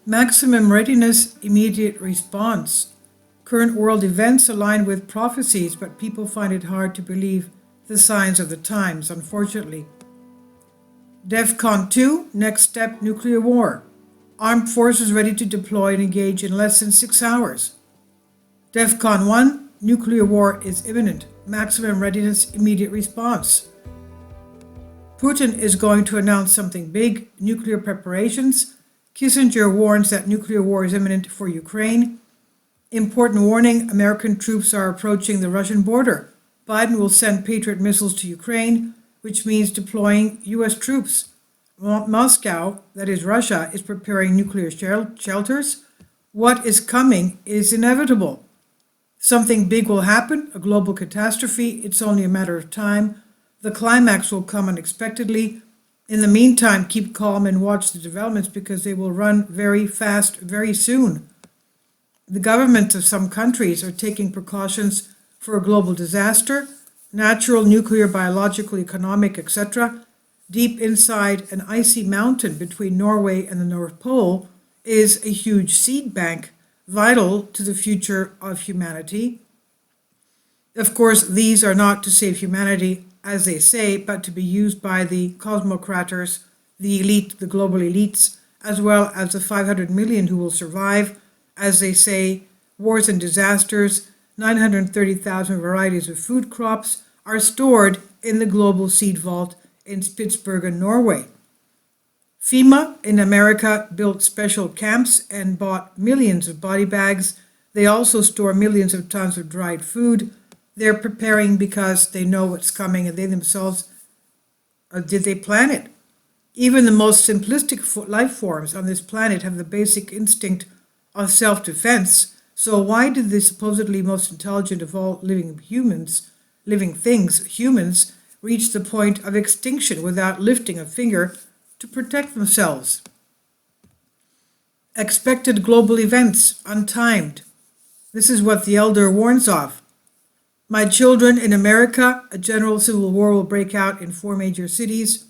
Maximum readiness, immediate response. Current world events align with prophecies, but people find it hard to believe the signs of the times, unfortunately. DEFCON 2, next step, nuclear war. Armed forces ready to deploy and engage in less than 6 hours. DEFCON 1, nuclear war is imminent. Maximum readiness, immediate response. Putin is going to announce something big, nuclear preparations. Kissinger warns that nuclear war is imminent for Ukraine. Important warning, American troops are approaching the Russian border. Biden will send Patriot missiles to Ukraine, which means deploying U.S. troops. Moscow, that is Russia, is preparing nuclear shelters. What is coming is inevitable. Something big will happen, a global catastrophe. It's only a matter of time. The climax will come unexpectedly. In the meantime, keep calm and watch the developments because they will run very fast, very soon. The governments of some countries are taking precautions for a global disaster, natural, nuclear, biological, economic, etc. Deep inside an icy mountain between Norway and the North Pole is a huge seed bank, vital to the future of humanity. Of course, these are not to save humanity, as they say, but to be used by the cosmocraters, the elite, the global elites, as well as the 500 million who will survive. As they say, wars and disasters, 930,000 varieties of food crops are stored in the global seed vault in Spitsbergen, Norway. FEMA in America built special camps and bought millions of body bags. They also store millions of tons of dried food. They're preparing because they know what's coming, and they themselves, did they plan it? Even the most simplistic life forms on this planet have the basic instinct of self-defense. So why did the supposedly most intelligent of all living things, humans, reach the point of extinction without lifting a finger to protect themselves? Expected global events, untimed. This is what the elder warns of. My children, in America, a general civil war will break out in 4 major cities.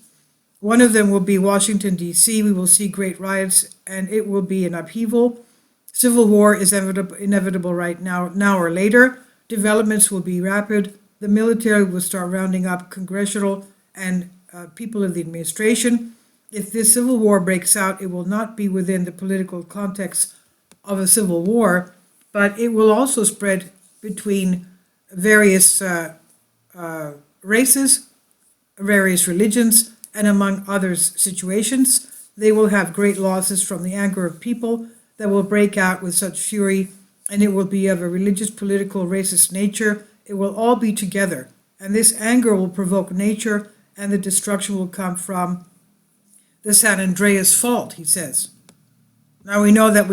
One of them will be Washington, D.C. We will see great riots, and it will be an upheaval. Civil war is inevitable right now or later. Developments will be rapid. The military will start rounding up congressional and people of the administration. If this civil war breaks out, it will not be within the political context of a civil war, but it will also spread between various races, various religions, and among others situations. They will have great losses from the anger of people that will break out with such fury, and it will be of a religious, political, racist nature. It will all be together, and this anger will provoke nature, and the destruction will come from the San Andreas fault, he says. Now we know that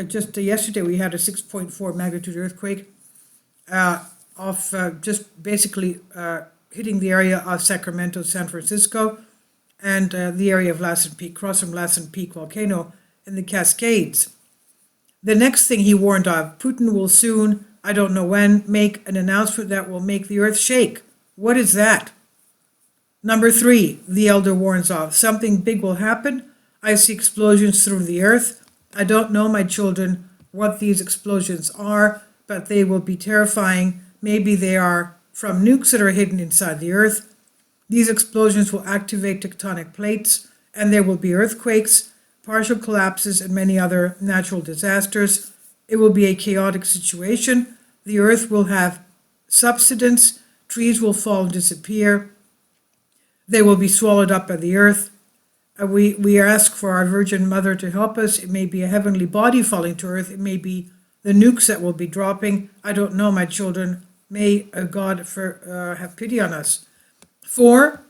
just yesterday we had a 6.4 magnitude earthquake just basically hitting the area of Sacramento, San Francisco, and the area of Lassen Peak, across from Lassen Peak volcano in the Cascades. The next thing he warned of, Putin will soon, I don't know when, make an announcement that will make the earth shake. What is that? Number 3, the elder warns of, something big will happen. I see explosions through the earth. I don't know, my children, what these explosions are, but they will be terrifying. Maybe they are from nukes that are hidden inside the earth. These explosions will activate tectonic plates, and there will be earthquakes, partial collapses, and many other natural disasters. It will be a chaotic situation. The earth will have subsidence. Trees will fall and disappear. They will be swallowed up by the earth. We ask for our Virgin Mother to help us. It may be a heavenly body falling to earth. It may be the nukes that will be dropping. I don't know, my children. May God have pity on us. 4,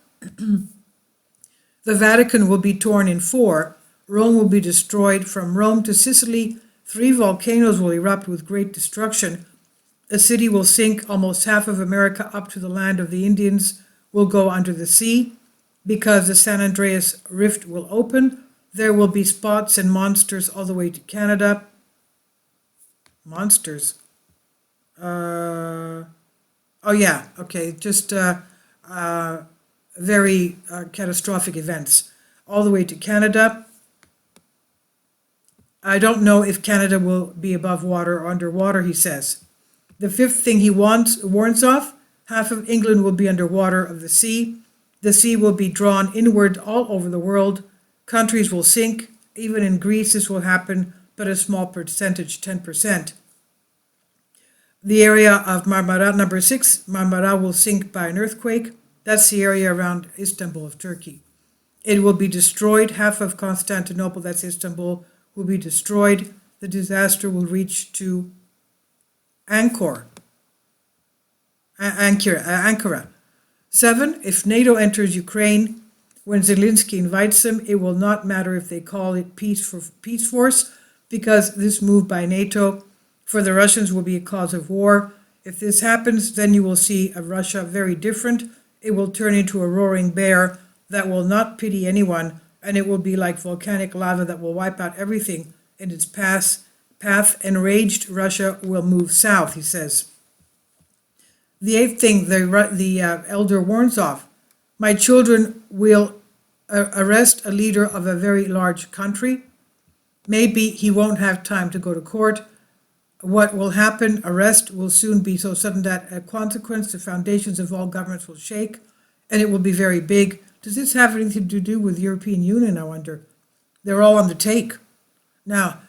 the Vatican will be torn in 4. Rome will be destroyed. From Rome to Sicily, 3 volcanoes will erupt with great destruction. A city will sink. Almost half of America up to the land of the Indians will go under the sea. Because the San Andreas Rift will open, there will be spots and monsters all the way to Canada. Monsters. Very catastrophic events all the way to Canada. I don't know if Canada will be above water or underwater, he says. The fifth thing he warns of, half of England will be underwater of the sea. The sea will be drawn inward all over the world. Countries will sink. Even in Greece, this will happen, but a small percentage, 10%. The area of Marmara, number 6, Marmara will sink by an earthquake. That's the area around Istanbul of Turkey. It will be destroyed. Half of Constantinople, that's Istanbul, will be destroyed. The disaster will reach to Ankara. 7, if NATO enters Ukraine, when Zelensky invites them, it will not matter if they call it peace force, because this move by NATO for the Russians will be a cause of war. If this happens, then you will see a Russia very different. It will turn into a roaring bear that will not pity anyone, and it will be like volcanic lava that will wipe out everything in its path. Enraged Russia will move south, he says. The 8th thing the elder warns of, my children will arrest a leader of a very large country. Maybe he won't have time to go to court. What will happen, arrest will soon be so sudden that a consequence, the foundations of all governments will shake, and it will be very big. Does this have anything to do with the European Union, I wonder? They're all on the take. Now,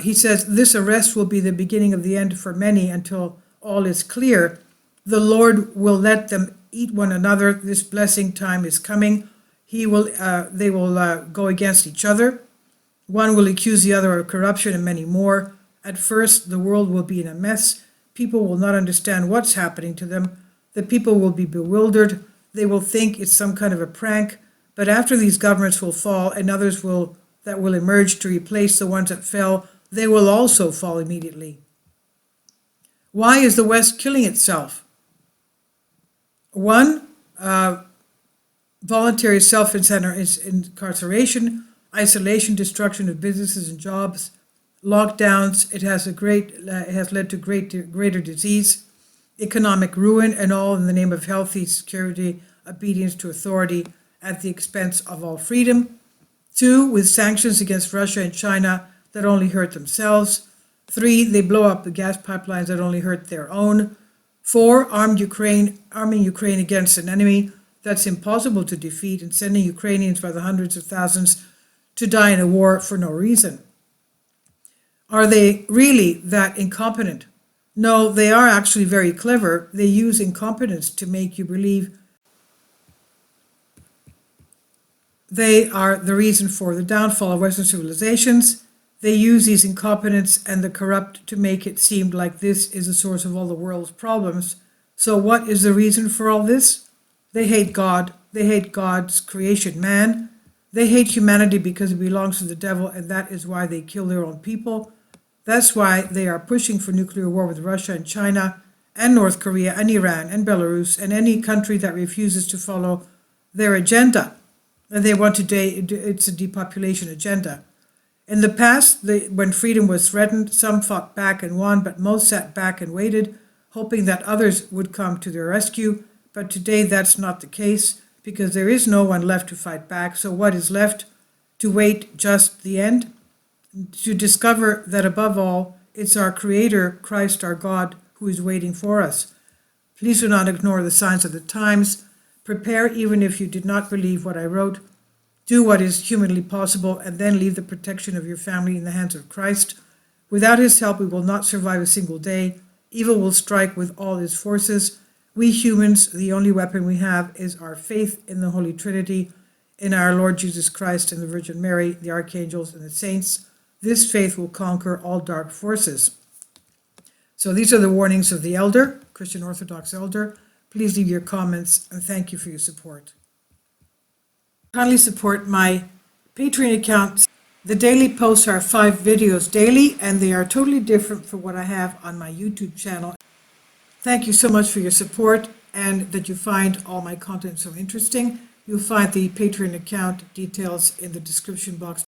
he says, this arrest will be the beginning of the end for many until all is clear. The Lord will let them eat one another. This blessing time is coming. They will go against each other. One will accuse the other of corruption and many more. At first, the world will be in a mess. People will not understand what's happening to them. The people will be bewildered. They will think it's some kind of a prank. But after these governments will fall and others that will emerge to replace the ones that fell, they will also fall immediately. Why is the West killing itself? 1, voluntary self-incarceration, isolation, destruction of businesses and jobs, lockdowns. It has led to greater disease, economic ruin, and all in the name of healthy security, obedience to authority at the expense of all freedom. 2, with sanctions against Russia and China that only hurt themselves. 3, they blow up the gas pipelines that only hurt their own. 4, arming Ukraine against an enemy that's impossible to defeat and sending Ukrainians by the hundreds of thousands to die in a war for no reason. Are they really that incompetent? No, they are actually very clever. They use incompetence to make you believe they are the reason for the downfall of Western civilizations. They use these incompetence and the corrupt to make it seem like this is the source of all the world's problems. So what is the reason for all this? They hate God. They hate God's creation, man. They hate humanity because it belongs to the devil, and that is why they kill their own people. That's why they are pushing for nuclear war with Russia and China and North Korea and Iran and Belarus and any country that refuses to follow their agenda. And they want it's a depopulation agenda. In the past, when freedom was threatened, some fought back and won, but most sat back and waited, hoping that others would come to their rescue. But today that's not the case, because there is no one left to fight back. So what is left? To wait just the end? To discover that above all, it's our Creator, Christ our God, who is waiting for us. Please do not ignore the signs of the times. Prepare even if you did not believe what I wrote. Do what is humanly possible, and then leave the protection of your family in the hands of Christ. Without his help, we will not survive a single day. Evil will strike with all its forces. We humans, the only weapon we have is our faith in the Holy Trinity, in our Lord Jesus Christ and the Virgin Mary, the archangels and the saints. This faith will conquer all dark forces. So these are the warnings of the elder, Christian Orthodox elder. Please leave your comments, and thank you for your support. Kindly support my Patreon account. The daily posts are 5 videos daily, and they are totally different from what I have on my YouTube channel. Thank you so much for your support, and that you find all my content so interesting. You'll find the Patreon account details in the description box